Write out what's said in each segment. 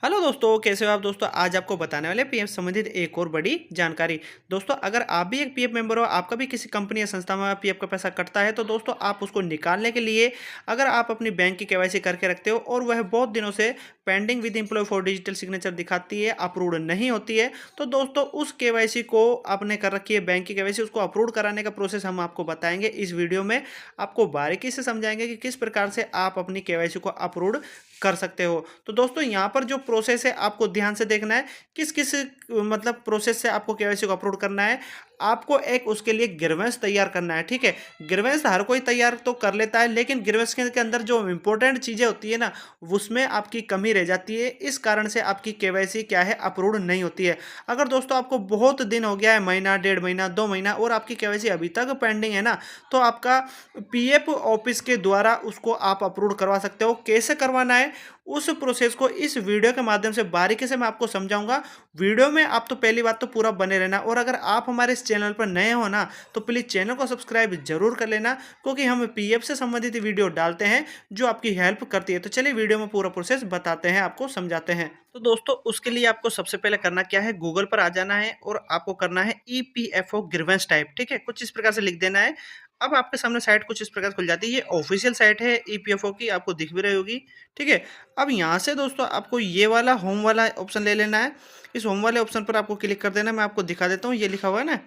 Hello दोस्तों, कैसे हो आप दोस्तों। आज आपको बताने वाले पीएफ संबंधित एक और बड़ी जानकारी। दोस्तों, अगर आप भी एक पीएफ मेंबर हो, आपका भी किसी कंपनी या संस्था में पीएफ का पैसा कटता है, तो दोस्तों आप उसको निकालने के लिए अगर आप अपनी बैंक की केवाईसी करके रखते हो और वह बहुत दिनों से pending with employ for digital signature दिखाती है, अप्रूव्ड नहीं होती है, तो दोस्तों उस केवाईसी को आपने कर रखी है, बैंक की केवाईसी, उसको अप्रूव कराने का प्रोसेस हम आपको बताएंगे इस वीडियो में। आपको बारीकी से समझाएंगे कि किस प्रकार से आप अपनी केवाईसी को अप्रूव कर सकते हो। तो दोस्तों यहाँ पर जो प्रोसेस है आपको ध्यान से देखना है, किस किस मतलब प्रोसेस से आपको केवाईसी को अपलोड करना है। आपको एक उसके लिए ग्रीवेंस तैयार करना है, ठीक है। ग्रीवेंस हर कोई तैयार तो कर लेता है, लेकिन ग्रीवेंस के अंदर जो इंपॉर्टेंट चीजें होती है ना, उसमें आपकी कमी रह जाती है। इस कारण से आपकी केवाईसी क्या है, अप्रूव नहीं होती है। अगर दोस्तों आपको बहुत दिन हो गया है, महीना, डेढ़ महीना, 2 महीना, और आपकी केवाईसी अभी तक पेंडिंग है ना, तो आपका पीएफ ऑफिस के द्वारा उसको आप अप्रूव करवा सकते हो। कैसे करवाना है उस प्रोसेस को इस वीडियो के माध्यम से बारीकी से मैं आपको समझाऊंगा। वीडियो में आप तो पहली बात तो पूरा बने रहना, और अगर आप हमारे इस चैनल पर नए हो ना, तो प्लीज़ चैनल को सब्सक्राइब जरूर कर लेना, क्योंकि हम पीएफ से संबंधित वीडियो डालते हैं जो आपकी हेल्प करती है। तो चलिए वीडियो में पूरा प्रोसेस बताते हैं, आपको समझाते हैं। तो दोस्तों उसके लिए आपको सबसे पहले करना क्या है, गूगल पर आ जाना है और आपको करना है ईपीएफओ ग्रीवेंस टाइप, ठीक है। कुछ इस प्रकार से लिख देना है। अब आपके सामने साइट कुछ इस प्रकार खुल जाती है। ये ऑफिशियल साइट है ईपीएफओ की, आपको दिख भी रही होगी, ठीक है। अब यहाँ से दोस्तों आपको ये वाला होम वाला ऑप्शन ले लेना है। इस होम वाले ऑप्शन पर आपको क्लिक कर देना है। मैं आपको दिखा देता हूँ, ये लिखा हुआ है ना,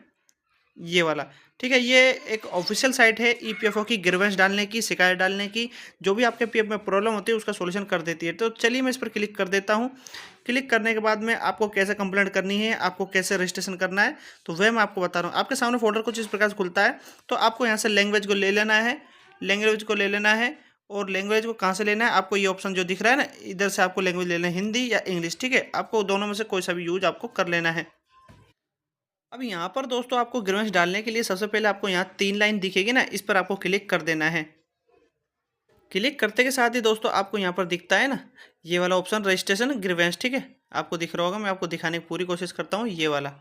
ये वाला, ठीक है। ये एक ऑफिशियल साइट है ईपीएफओ की, ग्रीवेंस डालने की, शिकायत डालने की, जो भी आपके पीएफ में प्रॉब्लम होती है उसका सॉल्यूशन कर देती है। तो चलिए मैं इस पर क्लिक कर देता हूँ। क्लिक करने के बाद में आपको कैसे कंप्लेंट करनी है, आपको कैसे रजिस्ट्रेशन करना है, तो वह मैं आपको बता रहा हूँ। आपके सामने फोल्डर कुछ इस प्रकार से खुलता है। तो आपको यहाँ से लैंग्वेज को ले लेना है, लैंग्वेज को ले लेना है। और लैंग्वेज को कहाँ से लेना है, आपको ये ऑप्शन जो दिख रहा है ना, इधर से आपको लैंग्वेज लेना है, हिंदी या इंग्लिश, ठीक है। आपको दोनों में से कोई सा भी यूज आपको कर लेना है। अब यहाँ पर दोस्तों आपको ग्रीवेंस डालने के लिए सबसे पहले आपको यहाँ 3 लाइन दिखेगी ना, इस पर आपको क्लिक कर देना है। क्लिक करते के साथ ही दोस्तों आपको यहाँ पर दिखता है ना, ये वाला ऑप्शन रजिस्ट्रेशन ग्रीवेंस, ठीक है। आपको दिख रहा होगा, मैं आपको दिखाने की पूरी कोशिश करता हूँ। ये वाला,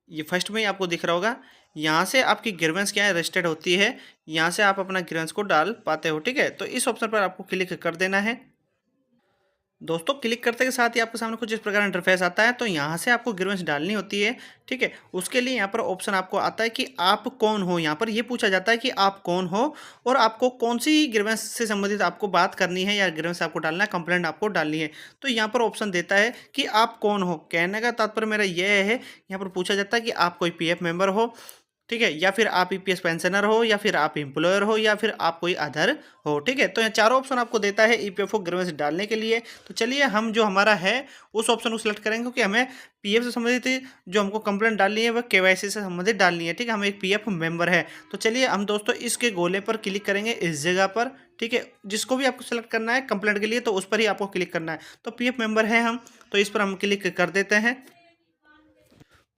ये फर्स्ट में ही आपको दिख रहा होगा। यहाँ से आपकी ग्रीवेंस क्या है, रजिस्टर्ड होती है। यहाँ से आप अपना ग्रीवेंस को डाल पाते हो, ठीक है। तो इस ऑप्शन पर आपको क्लिक कर देना है। दोस्तों क्लिक करते के साथ ही आपके सामने कुछ इस प्रकार इंटरफेस आता है। तो यहाँ से आपको ग्रीवेंस डालनी होती है, ठीक है। उसके लिए यहाँ पर ऑप्शन आपको आता है कि आप कौन हो। यहाँ पर ये पूछा जाता है कि आप कौन हो और आपको कौन सी ग्रीवेंस से संबंधित आपको बात करनी है, या ग्रीवेंस आपको डालना है, कंप्लेंट आपको डालनी है। तो यहाँ पर ऑप्शन देता है कि आप कौन हो। कहने का तात्पर्य मेरा यह है, यहाँ पर पूछा जाता है कि आप कोई पीएफ मेंबर हो, ठीक है, या फिर आप ईपीएस पेंशनर हो, या फिर आप एम्प्लॉयर हो, या फिर आप कोई अदर हो, ठीक है। तो यहाँ चारों ऑप्शन आपको देता है ईपीएफओ ग्रीवेंस डालने के लिए। तो चलिए हम जो हमारा है उस ऑप्शन को सिलेक्ट करेंगे, क्योंकि हमें पीएफ से संबंधित जो हमको कंप्लेंट डालनी है वह केवाईसी से संबंधित डालनी है, ठीक है। हम एक पीएफ मेंबर है। तो चलिए हम दोस्तों इसके गोले पर क्लिक करेंगे, इस जगह पर, ठीक है। जिसको भी आपको सेलेक्ट करना है कंप्लेंट के लिए, तो उस पर ही आपको क्लिक करना है। तो पीएफ मेंबर है हम, तो इस पर हम क्लिक कर देते हैं।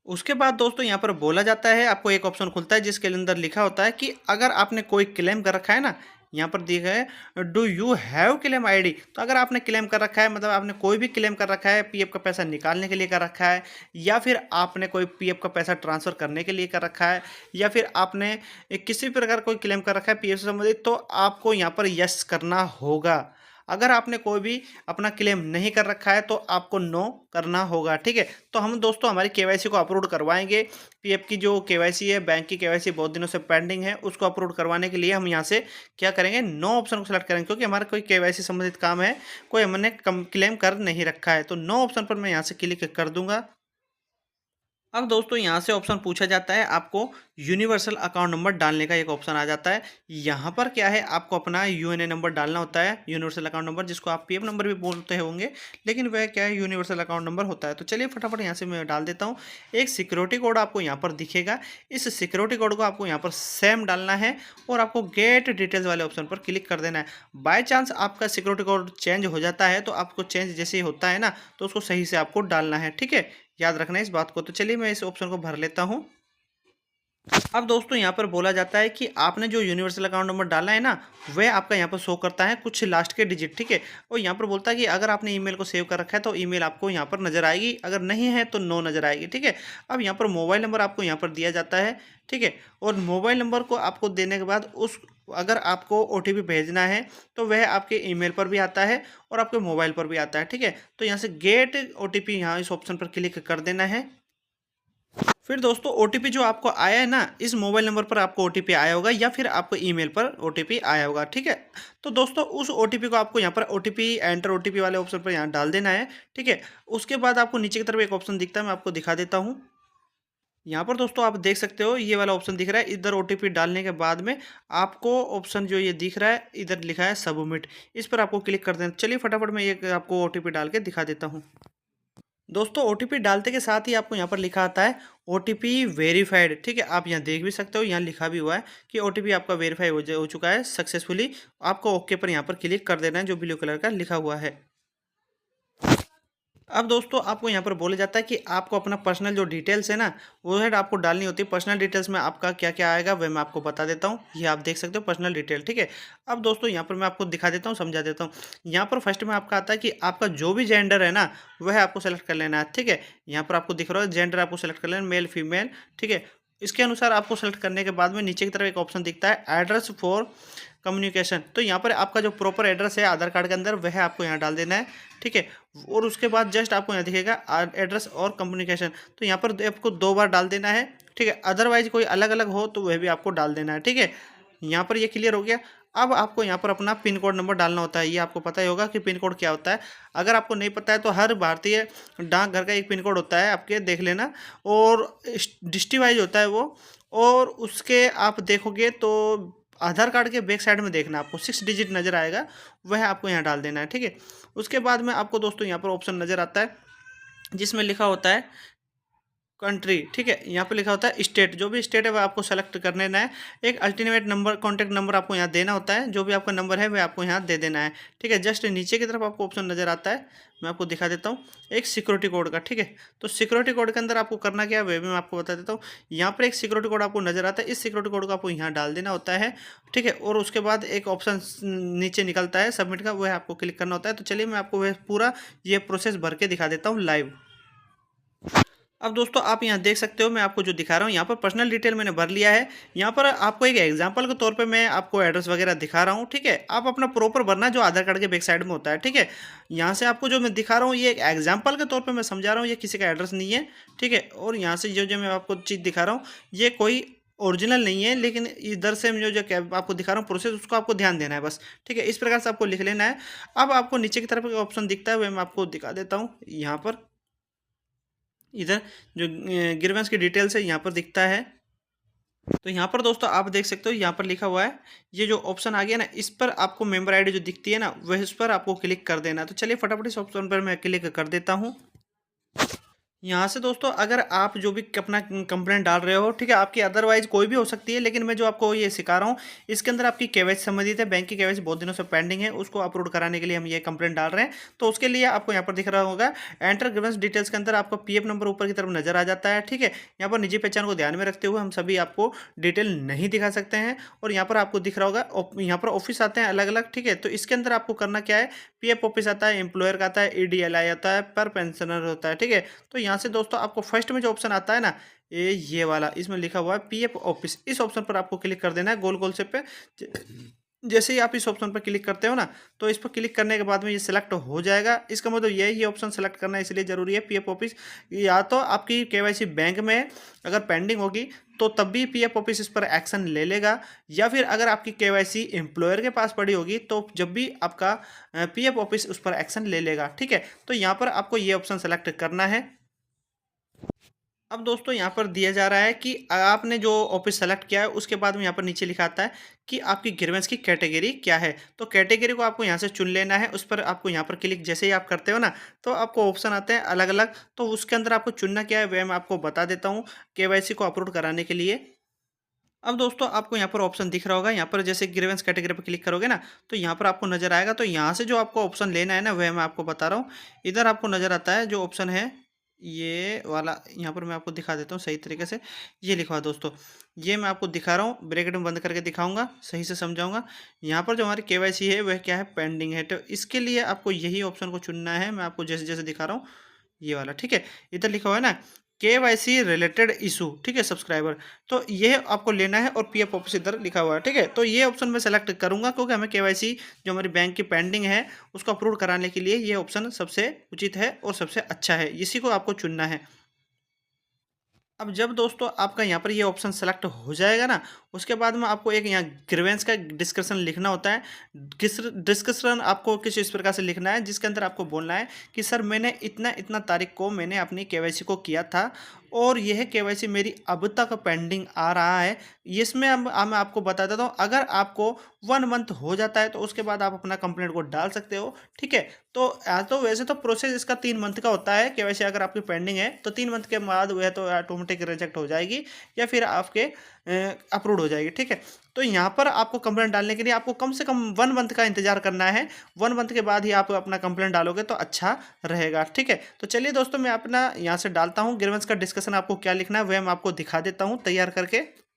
उसके बाद दोस्तों यहाँ पर बोला जाता है, आपको एक ऑप्शन खुलता है जिसके अंदर लिखा होता है कि अगर आपने कोई क्लेम कर रखा है ना, यहाँ पर दिखा है do you have claim ID. तो अगर आपने क्लेम कर रखा है, मतलब आपने कोई भी क्लेम कर रखा है, पीएफ का पैसा निकालने के लिए कर रखा है, या फिर आपने कोई पीएफ का पैसा ट्रांसफर करने के लिए कर रखा है, या फिर आपने किसी प्रकार कोई क्लेम कर रखा है पीएफ से संबंधित, तो आपको यहाँ पर यस करना होगा। अगर आपने कोई भी अपना क्लेम नहीं कर रखा है तो आपको नो करना होगा, ठीक है। तो हम दोस्तों हमारी केवाईसी को अपलोड करवाएंगे। पीएफ की जो केवाईसी है, बैंक की केवाईसी बहुत दिनों से पेंडिंग है, उसको अपलोड करवाने के लिए हम यहाँ से क्या करेंगे, नो ऑप्शन को सेलेक्ट करेंगे, क्योंकि हमारा कोई केवाईसी संबंधित काम है, कोई हमने क्लेम कर नहीं रखा है। तो नो ऑप्शन पर मैं यहाँ से क्लिक कर दूंगा। अब दोस्तों यहाँ से ऑप्शन पूछा जाता है, आपको यूनिवर्सल अकाउंट नंबर डालने का एक ऑप्शन आ जाता है। यहाँ पर क्या है, आपको अपना यूएनए नंबर डालना होता है, यूनिवर्सल अकाउंट नंबर, जिसको आप पीएफ नंबर भी बोलते होंगे, लेकिन वह क्या है, यूनिवर्सल अकाउंट नंबर होता है। तो चलिए फटाफट यहाँ से मैं डाल देता हूँ। एक सिक्योरिटी कोड आपको यहाँ पर दिखेगा, इस सिक्योरिटी कोड को आपको यहाँ पर सेम डालना है, और आपको गेट डिटेल्स वाले ऑप्शन पर क्लिक कर देना है। बाय चांस आपका सिक्योरिटी कोड चेंज हो जाता है, तो आपको चेंज जैसे ही होता है ना, तो उसको सही से आपको डालना है, ठीक है। याद रखना है इस बात को। तो चलिए मैं इस ऑप्शन को भर लेता हूँ। अब दोस्तों यहाँ पर बोला जाता है कि आपने जो यूनिवर्सल अकाउंट नंबर डाला है ना, वह आपका यहाँ पर शो करता है कुछ लास्ट के डिजिट, ठीक है। और यहाँ पर बोलता है कि अगर आपने ईमेल को सेव कर रखा है तो ईमेल आपको यहाँ पर नजर आएगी, अगर नहीं है तो नो नजर आएगी, ठीक है। अब यहाँ पर मोबाइल नंबर आपको यहाँ पर दिया जाता है, ठीक है। और मोबाइल नंबर को आपको देने के बाद उस अगर आपको ओटीपी भेजना है तो वह आपके ईमेल पर भी आता है और आपके मोबाइल पर भी आता है, ठीक है। तो यहाँ से गेट ओटीपी यहाँ इस ऑप्शन पर क्लिक कर देना है। फिर दोस्तों ओटीपी जो आपको आया है ना, इस मोबाइल नंबर पर आपको ओटीपी आया होगा या फिर आपको ईमेल पर ओटीपी आया होगा, ठीक है। तो दोस्तों उस ओटीपी को आपको यहाँ पर ओटीपी एंटर ओटीपी वाले ऑप्शन पर यहाँ डाल देना है, ठीक है। उसके बाद आपको नीचे की तरफ एक ऑप्शन दिखता है, मैं आपको दिखा देता हूँ। यहाँ पर दोस्तों आप देख सकते हो ये वाला ऑप्शन दिख रहा है, इधर ओटीपी डालने के बाद में आपको ऑप्शन जो ये दिख रहा है इधर लिखा है सबमिट, इस पर आपको क्लिक कर देना। चलिए फटाफट मैं ये आपको ओटीपी डाल के दिखा देता हूँ। दोस्तों ओटीपी डालते के साथ ही आपको यहाँ पर लिखा आता है ओटीपी वेरीफाइड, ठीक है। आप यहाँ देख भी सकते हो, यहाँ लिखा भी हुआ है कि ओटीपी आपका वेरीफाई हो चुका है सक्सेसफुली। आपको ओके पर यहाँ पर क्लिक कर देना है, जो ब्लू कलर का लिखा हुआ है। अब दोस्तों आपको यहाँ पर बोला जाता है कि आपको अपना पर्सनल जो डिटेल्स है ना, वो है आपको डालनी होती है। पर्सनल डिटेल्स में आपका क्या क्या आएगा वह मैं आपको बता देता हूँ। ये आप देख सकते हो पर्सनल डिटेल, ठीक है। अब दोस्तों यहाँ पर मैं आपको दिखा देता हूँ, समझा देता हूँ। यहाँ पर फर्स्ट में आपका आता है कि आपका जो भी जेंडर है ना, वह आपको सेलेक्ट कर लेना है, ठीक है। यहाँ पर आपको दिख रहा है जेंडर आपको सेलेक्ट कर लेना, मेल फीमेल, ठीक है। इसके अनुसार आपको सेलेक्ट करने के बाद में नीचे की तरफ एक ऑप्शन दिखता है एड्रेस फॉर कम्युनिकेशन। तो यहाँ पर आपका जो प्रॉपर एड्रेस है आधार कार्ड के अंदर वह आपको यहाँ डाल देना है, ठीक है। और उसके बाद जस्ट आपको यहाँ दिखेगा एड्रेस और कम्युनिकेशन, तो यहाँ पर आपको 2 बार डाल देना है, ठीक है। अदरवाइज कोई अलग अलग हो तो वह भी आपको डाल देना है, ठीक है। यहाँ पर ये क्लियर हो गया। अब आपको यहाँ पर अपना पिन कोड नंबर डालना होता है। ये आपको पता ही होगा कि पिन कोड क्या होता है। अगर आपको नहीं पता है तो हर भारतीय डाकघर का एक पिन कोड होता है, आपके देख लेना। और डिस्ट्रिक्ट वाइज होता है वो। और उसके आप देखोगे तो आधार कार्ड के बैक साइड में देखना, आपको 6 डिजिट नज़र आएगा, वह आपको यहाँ डाल देना है, ठीक है। उसके बाद में आपको दोस्तों यहाँ पर ऑप्शन नज़र आता है जिसमें लिखा होता है कंट्री, ठीक है। यहाँ पे लिखा होता है स्टेट, जो भी स्टेट है वह आपको सेलेक्ट कर लेना है। एक अल्टरनेट नंबर कॉन्टैक्ट नंबर आपको यहाँ देना होता है, जो भी आपका नंबर है वह आपको यहाँ दे देना है, ठीक है। जस्ट नीचे की तरफ आपको ऑप्शन नज़र आता है, मैं आपको दिखा देता हूँ, एक सिक्योरिटी कोड का, ठीक है। तो सिक्योरिटी कोड के अंदर आपको करना क्या है वह भी मैं आपको बता देता हूँ। यहाँ पर एक सिक्योरिटी कोड आपको नज़र आता है, इस सिक्योरिटी कोड को आपको यहाँ डाल देना होता है, ठीक है। और उसके बाद एक ऑप्शन नीचे निकलता है सबमिट का, वह आपको क्लिक करना होता है। तो चलिए मैं आपको वह पूरा ये प्रोसेस भर के दिखा देता हूँ लाइव। अब दोस्तों आप यहाँ देख सकते हो, मैं आपको जो दिखा रहा हूँ यहाँ पर पर्सनल डिटेल मैंने भर लिया है। यहाँ पर आपको एक एग्जांपल के तौर पे मैं आपको एड्रेस वगैरह दिखा रहा हूँ, ठीक है। आप अपना प्रॉपर भरना जो आधार कार्ड के बैक साइड में होता है, ठीक है। यहाँ से आपको जो मैं दिखा रहा हूँ ये एक एग्जाम्पल के तौर पर मैं समझा रहा हूँ, ये किसी का एड्रेस नहीं है, ठीक है। और यहाँ से जो जो मैं आपको चीज़ दिखा रहा हूँ ये कोई ओरिजिनल नहीं है, लेकिन इधर से जो जो आपको दिखा रहा हूँ प्रोसेस, उसको आपको ध्यान देना है बस, ठीक है। इस प्रकार से आपको लिख लेना है। अब आपको नीचे की तरफ एक ऑप्शन दिखता है, वह मैं आपको दिखा देता हूँ। यहाँ पर इधर जो ग्रीवेंस की डिटेल्स है यहाँ पर दिखता है। तो यहाँ पर दोस्तों आप देख सकते हो, यहाँ पर लिखा हुआ है, ये जो ऑप्शन आ गया ना, इस पर आपको मेंबर आईडी जो दिखती है ना, वह इस पर आपको क्लिक कर देना। तो चलिए फटाफट इस ऑप्शन पर मैं क्लिक कर देता हूँ। यहाँ से दोस्तों अगर आप जो भी अपना कंप्लेंट डाल रहे हो, ठीक है, आपकी अदरवाइज कोई भी हो सकती है, लेकिन मैं जो आपको ये सिखा रहा हूँ इसके अंदर आपकी केवाईसी संबंधित है। बैंक की केवाईसी बहुत दिनों से पेंडिंग है, उसको अपलोड कराने के लिए हम ये कंप्लेंट डाल रहे हैं। तो उसके लिए आपको यहाँ पर दिख रहा होगा एंटर ग्रीवेंस डिटेल्स के अंदर आपका पीएफ नंबर ऊपर की तरफ नजर आ जाता है, ठीक है। यहाँ पर निजी पहचान को ध्यान में रखते हुए हम सभी आपको डिटेल नहीं दिखा सकते हैं। और यहाँ पर आपको दिख रहा होगा यहाँ पर ऑफिस आते हैं अलग अलग, ठीक है। तो इसके अंदर आपको करना क्या है, पीएफ ऑफिस आता है, एम्प्लॉयर का आता है, ईडीएलआई आता है, पर पेंशनर होता है, ठीक है। तो यहाँ से दोस्तों आपको फर्स्ट में जो ऑप्शन आता है ना, ये वाला, इसमें लिखा हुआ है पीएफ ऑफिस, इस ऑप्शन पर आपको क्लिक कर देना है गोल गोल से पे। जैसे ही आप इस ऑप्शन पर क्लिक करते हो ना, तो इस पर क्लिक करने के बाद में ये सिलेक्ट हो जाएगा। इसका मतलब ये ऑप्शन सेलेक्ट करना इसलिए ज़रूरी है, पीएफ ऑफिस। या तो आपकी केवाईसी बैंक में अगर पेंडिंग होगी तो तब भी पीएफ ऑफिस इस पर एक्शन ले लेगा, या फिर अगर आपकी केवाईसी एम्प्लॉयर के पास पड़ी होगी तो जब भी आपका पीएफ ऑफिस उस पर एक्शन ले लेगा, ठीक है। तो यहाँ पर आपको ये ऑप्शन सेलेक्ट करना है। अब दोस्तों यहाँ पर दिया जा रहा है कि आपने जो ऑफिस सेलेक्ट किया है उसके बाद में यहाँ पर नीचे लिखा आता है कि आपकी ग्रीवेंस की कैटेगरी क्या है। तो कैटेगरी को आपको यहाँ से चुन लेना है। उस पर आपको यहाँ पर क्लिक जैसे ही आप करते हो ना, तो आपको ऑप्शन आते हैं अलग अलग। तो उसके अंदर आपको चुनना क्या है वह मैं आपको बता देता हूँ केवाईसी को अपलोड कराने के लिए। अब दोस्तों आपको यहाँ पर ऑप्शन दिख रहा होगा, यहाँ पर जैसे ग्रीवेंस कैटेगरी पर क्लिक करोगे ना, तो यहाँ पर आपको नजर आएगा। तो यहाँ से जो आपको ऑप्शन लेना है ना, वह मैं आपको बता रहा हूँ। इधर आपको नजर आता है जो ऑप्शन है ये वाला यहाँ पर मैं आपको दिखा देता हूँ सही तरीके से। ये लिखा हुआ है दोस्तों, ये मैं आपको दिखा रहा हूँ, ब्रैकेट में बंद करके दिखाऊंगा, सही से समझाऊंगा। यहाँ पर जो हमारी केवाईसी है वह क्या है, पेंडिंग है। तो इसके लिए आपको यही ऑप्शन को चुनना है, मैं आपको जैसे जैसे दिखा रहा हूँ ये वाला, ठीक है। इधर लिखा हुआ है ना केवाईसी रिलेटेड इशू, ठीक है, सब्सक्राइबर। तो ये आपको लेना है और पीएफ ऑफिस इधर लिखा हुआ है, ठीक है। तो ये ऑप्शन मैं सेलेक्ट करूंगा क्योंकि हमें केवाईसी जो हमारी बैंक की पेंडिंग है उसको अप्रूव कराने के लिए ये ऑप्शन सबसे उचित है और सबसे अच्छा है, इसी को आपको चुनना है। अब जब दोस्तों आपका यहाँ पर ये ऑप्शन सेलेक्ट हो जाएगा ना, उसके बाद में आपको एक यहाँ ग्रीवेंस का डिस्कशन लिखना होता है। डिस्कशन आपको किस इस प्रकार से लिखना है, जिसके अंदर आपको बोलना है कि सर मैंने इतना इतना तारीख को मैंने अपनी केवाईसी को किया था और यह केवाईसी मेरी अब तक पेंडिंग आ रहा है। इसमें अब मैं आपको बता देता हूँ, अगर आपको 1 मंथ हो जाता है तो उसके बाद आप अपना कंप्लेंट को डाल सकते हो, ठीक है। तो वैसे तो प्रोसेस इसका 3 मंथ का होता है, केवाईसी अगर आपकी पेंडिंग है तो 3 मंथ के बाद वह तो ऑटोमेटिक रिजेक्ट हो जाएगी या फिर आपके अप्रूव हो जाएगी, ठीक है। तो यहाँ पर आपको कंप्लेंट डालने के लिए आपको कम से कम 1 मंथ का इंतजार करना है। 1 मंथ के बाद ही आप अपना कंप्लेंट डालोगे तो अच्छा रहेगा, ठीक है। तो चलिए दोस्तों मैं अपना यहाँ से डालता हूँ ग्रीवेंस का डिस्कशन, आपको क्या लिखना है वह मैं आपको दिखा देता हूँ तैयार करके।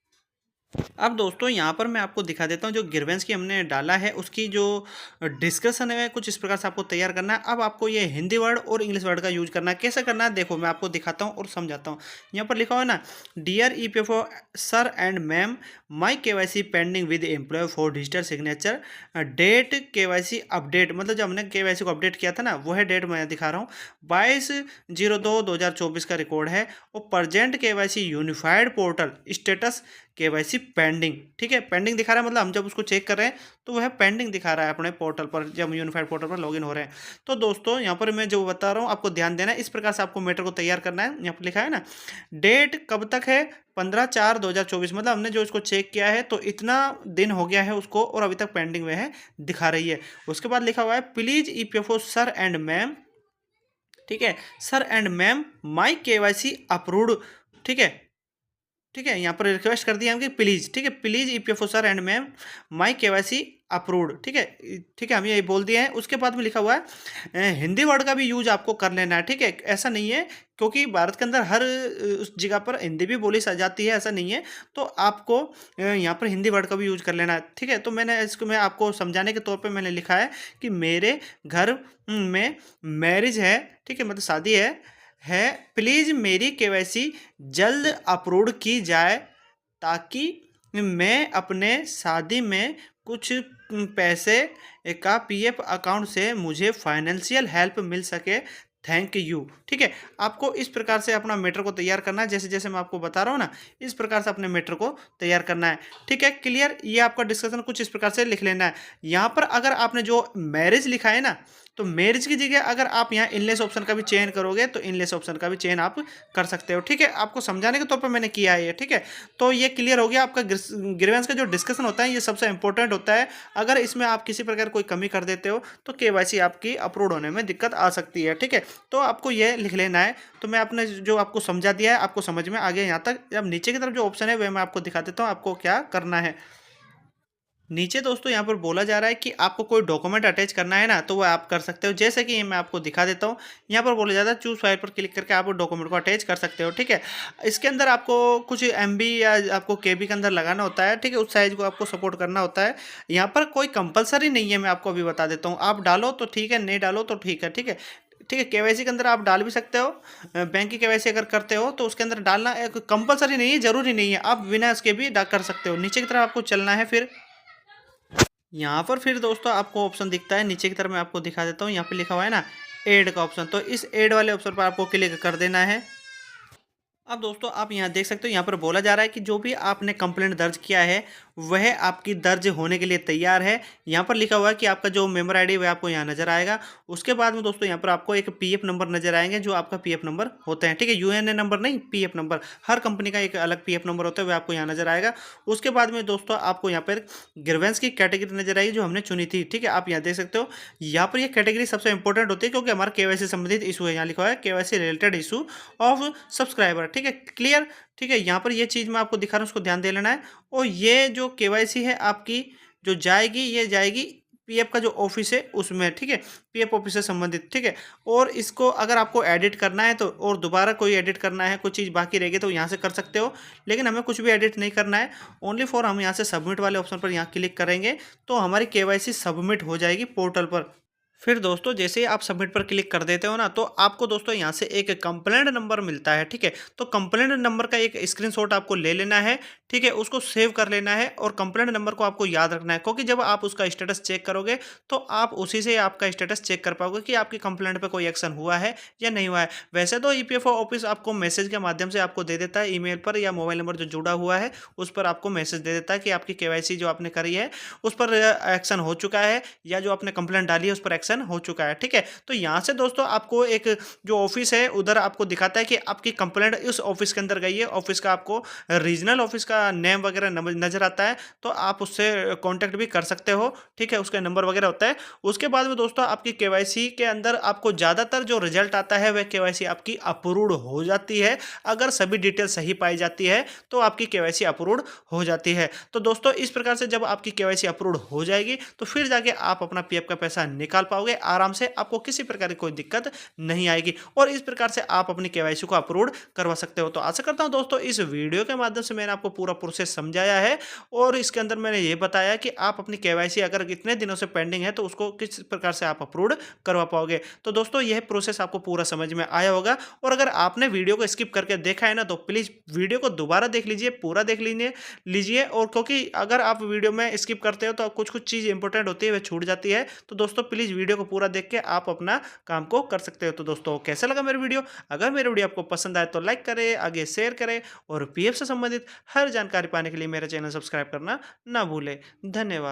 अब दोस्तों यहाँ पर मैं आपको दिखा देता हूँ जो ग्रीवेंस की हमने डाला है उसकी जो डिस्कशन है कुछ इस प्रकार से आपको तैयार करना है। अब आपको ये हिंदी वर्ड और इंग्लिश वर्ड का यूज करना है। कैसे करना है देखो मैं आपको दिखाता हूँ और समझाता हूँ। यहाँ पर लिखा हुआ है ना, dear EPFO sir and ma'am, my KYC pending with employ for digital signature, date KYC update, मतलब जब हमने केवाईसी को अपडेट किया था ना वह डेट मैं दिखा रहा हूँ, 22/02/2024 का रिकॉर्ड है। और present KYC unified portal status KYC pending, ठीक है। पेंडिंग दिखा रहा है मतलब हम जब उसको चेक कर रहे हैं तो वह पेंडिंग दिखा रहा है अपने पोर्टल पर, जब यूनिफाइड पोर्टल पर लॉगिन हो रहे हैं। तो दोस्तों यहाँ पर मैं जो बता रहा हूँ आपको ध्यान देना है, इस प्रकार से आपको मैटर को तैयार करना है। यहाँ पर लिखा है ना डेट कब तक है, 15/4/2024, मतलब हमने जो इसको चेक किया है तो इतना दिन हो गया है उसको और अभी तक पेंडिंग में है दिखा रही है। उसके बाद लिखा हुआ है please EPFO sir and ma'am, ठीक है, sir and ma'am my KYC approved, ठीक है, ठीक है। यहाँ पर रिक्वेस्ट कर दिया हम कि प्लीज, ठीक है, please EPFO sir and ma'am my KYC approved, ठीक है, ठीक है, हम ये बोल दिए हैं। उसके बाद में लिखा हुआ है हिंदी वर्ड का भी यूज आपको कर लेना है, ठीक है। ऐसा नहीं है क्योंकि भारत के अंदर हर उस जगह पर हिंदी भी बोली जाती है, ऐसा नहीं है। तो आपको यहाँ पर हिंदी वर्ड का भी यूज कर लेना है, ठीक है। तो मैंने इसको मैं आपको समझाने के तौर पर मैंने लिखा है कि मेरे घर में मैरिज है, ठीक है, मतलब शादी है, प्लीज़ मेरी केवाईसी जल्द अपलोड की जाए ताकि मैं अपने शादी में कुछ पैसे का पीएफ अकाउंट से मुझे फाइनेंशियल हेल्प मिल सके, थैंक यू, ठीक है। आपको इस प्रकार से अपना मैटर को तैयार करना है, जैसे जैसे मैं आपको बता रहा हूँ ना इस प्रकार से अपने मैटर को तैयार करना है, ठीक है। क्लियर, ये आपका डिस्कशन कुछ इस प्रकार से लिख लेना है। यहाँ पर अगर आपने जो मैरिज लिखा है ना तो मैरिज की जगह अगर आप यहाँ इनलेस ऑप्शन का भी चयन करोगे तो इनलेस ऑप्शन का भी चयन आप कर सकते हो, ठीक है। आपको समझाने के तौर पर मैंने किया है ये, ठीक है। तो ये क्लियर हो गया आपका ग्रीवेंस का जो डिस्कशन होता है ये सबसे इंपॉर्टेंट होता है। अगर इसमें आप किसी प्रकार कोई कमी कर देते हो तो केवाईसी आपकी अप्रूव होने में दिक्कत आ सकती है, ठीक है। तो आपको ये लिख लेना है। तो मैं अपने जो आपको समझा दिया है आपको समझ में आ गया यहाँ तक। अब नीचे की तरफ जो ऑप्शन है वह मैं आपको दिखा देता हूँ आपको क्या करना है। नीचे दोस्तों यहाँ पर बोला जा रहा है कि आपको कोई डॉक्यूमेंट अटैच करना है ना तो वह आप कर सकते हो, जैसे कि मैं आपको दिखा देता हूँ। यहाँ पर बोला जाता है चूज फाइल पर क्लिक करके आप डॉक्यूमेंट को अटैच कर सकते हो, ठीक है। इसके अंदर आपको कुछ एमबी या आपको केबी के अंदर लगाना होता है, ठीक है, उस साइज को आपको सपोर्ट करना होता है। यहाँ पर कोई कंपलसरी नहीं है, मैं आपको अभी बता देता हूँ। आप डालो तो ठीक है, नहीं डालो तो ठीक है, ठीक है, ठीक है। केवाईसी के अंदर आप डाल भी सकते हो, बैंक की केवाईसी अगर करते हो तो उसके अंदर डालना एक कंपलसरी नहीं है, जरूरी नहीं है, आप बिना इसके भी कर सकते हो। नीचे की तरफ आपको चलना है। फिर यहाँ पर फिर दोस्तों आपको ऑप्शन दिखता है नीचे की तरफ, मैं आपको दिखा देता हूँ। यहाँ पे लिखा हुआ है ना ऐड का ऑप्शन, तो इस ऐड वाले ऑप्शन पर आपको क्लिक कर देना है। अब दोस्तों आप यहाँ देख सकते हो, यहाँ पर बोला जा रहा है कि जो भी आपने कंप्लेंट दर्ज किया है वह आपकी दर्ज होने के लिए तैयार है। यहाँ पर लिखा हुआ है कि आपका जो मेंबर आईडी वह आपको यहाँ नजर आएगा। उसके बाद में दोस्तों यहाँ पर आपको एक पीएफ नंबर नजर आएंगे जो आपका पीएफ नंबर होते हैं, ठीक है, यूएनए नंबर नहीं, पीएफ नंबर। हर कंपनी का एक अलग पीएफ नंबर होता है, वह आपको यहाँ नजर आएगा। उसके बाद में दोस्तों आपको यहाँ पर ग्रीवेंस की कैटेगरी नजर आएगी जो हमने चुनी थी, ठीक है। आप यहाँ देख सकते हो, यहाँ पर यह कैटेगरी सबसे इंपॉर्टेंट होती है क्योंकि हमारा केवाईसी संबंधित इशू है। यहाँ लिखा हुआ है KYC related issue of subscriber, ठीक है, क्लियर, ठीक है। यहाँ पर ये चीज़ मैं आपको दिखा रहा हूँ, उसको ध्यान दे लेना है। और ये जो केवाईसी है आपकी जो जाएगी ये जाएगी पीएफ का जो ऑफिस है उसमें, ठीक है, पीएफ ऑफिस से संबंधित, ठीक है। और इसको अगर आपको एडिट करना है तो, और दोबारा कोई एडिट करना है, कोई चीज़ बाकी रहेगी तो यहाँ से कर सकते हो, लेकिन हमें कुछ भी एडिट नहीं करना है। ओनली फॉर हम यहाँ से सबमिट वाले ऑप्शन पर यहाँ क्लिक करेंगे तो हमारी केवाईसी सबमिट हो जाएगी पोर्टल पर। फिर दोस्तों जैसे ही आप सबमिट पर क्लिक कर देते हो ना, तो आपको दोस्तों यहाँ से एक कंप्लेंट नंबर मिलता है, ठीक है। तो कंप्लेंट नंबर का एक स्क्रीनशॉट आपको ले लेना है, ठीक है, उसको सेव कर लेना है और कंप्लेंट नंबर को आपको याद रखना है, क्योंकि जब आप उसका स्टेटस चेक करोगे तो आप उसी से आपका स्टेटस चेक कर पाओगे कि आपकी कंप्लेंट पे कोई एक्शन हुआ है या नहीं हुआ है। वैसे तो ईपीएफओ ऑफिस आपको मैसेज के माध्यम से आपको दे देता है, ईमेल पर या मोबाइल नंबर जो जुड़ा हुआ है उस पर आपको मैसेज दे देता है कि आपकी केवाईसी जो आपने करी है उस पर एक्शन हो चुका है, या जो आपने कंप्लेंट डाली है उस पर एक्शन हो चुका है, ठीक है। तो यहाँ से दोस्तों आपको एक जो ऑफिस है उधर आपको दिखाता है कि आपकी कंप्लेंट इस ऑफिस के अंदर गई है, ऑफिस का आपको रीजनल ऑफिस का नेम वगैरह नजर आता है, तो आप उससे कांटेक्ट भी कर सकते हो, ठीक है, उसका नंबर वगैरह होता है। उसके बाद में दोस्तों आपकी केवाईसी के अंदर आपको ज़्यादातर जो रिजल्ट आता है वह केवाईसी आपकी अप्रूव्ड हो जाती है। अगर सभी डिटेल सही पाई जाती है तो आपकी केवाईसी अप्रूव्ड हो जाती है। तो दोस्तों इस प्रकार से जब आपकी केवाईसी अप्रूव्ड हो जाएगी तो फिर जाके आप अपना पीएफ का पैसा निकाल पाओगे आराम से, आपको किसी प्रकार की कोई दिक्कत नहीं आएगी, और इस प्रकार से आप अपनी केवाईसी को अप्रूव्ड करवा सकते हो। तो आशा करता हूं दोस्तों इस वीडियो के माध्यम से मैंने आपको पूरा प्रोसेस समझाया है, और इसके अंदर मैंने ये बताया कि आप अपनी केवाईसी अगर कितने दिनों से पेंडिंग है तो उसको किस प्रकार से आप अप्रूव्ड करवा पाओगे। तो दोस्तों यह प्रोसेस आपको पूरा समझ में आया होगा, और अगर आपने वीडियो को स्किप करके देखा है ना तो प्लीज़ वीडियो को दोबारा देख लीजिए, पूरा देख लीजिए। और क्योंकि अगर आप वीडियो में स्किप करते हो तो कुछ कुछ चीज़ इंपॉर्टेंट होती है वह छूट जाती है। तो दोस्तों प्लीज़ वीडियो को पूरा देख के आप अपना काम को कर सकते हो। तो दोस्तों कैसा लगा मेरा वीडियो? अगर मेरा वीडियो आपको पसंद आए तो लाइक करें, आगे शेयर करें, और पीएफ से संबंधित हर जानकारी पाने के लिए मेरा चैनल सब्सक्राइब करना ना भूलें। धन्यवाद।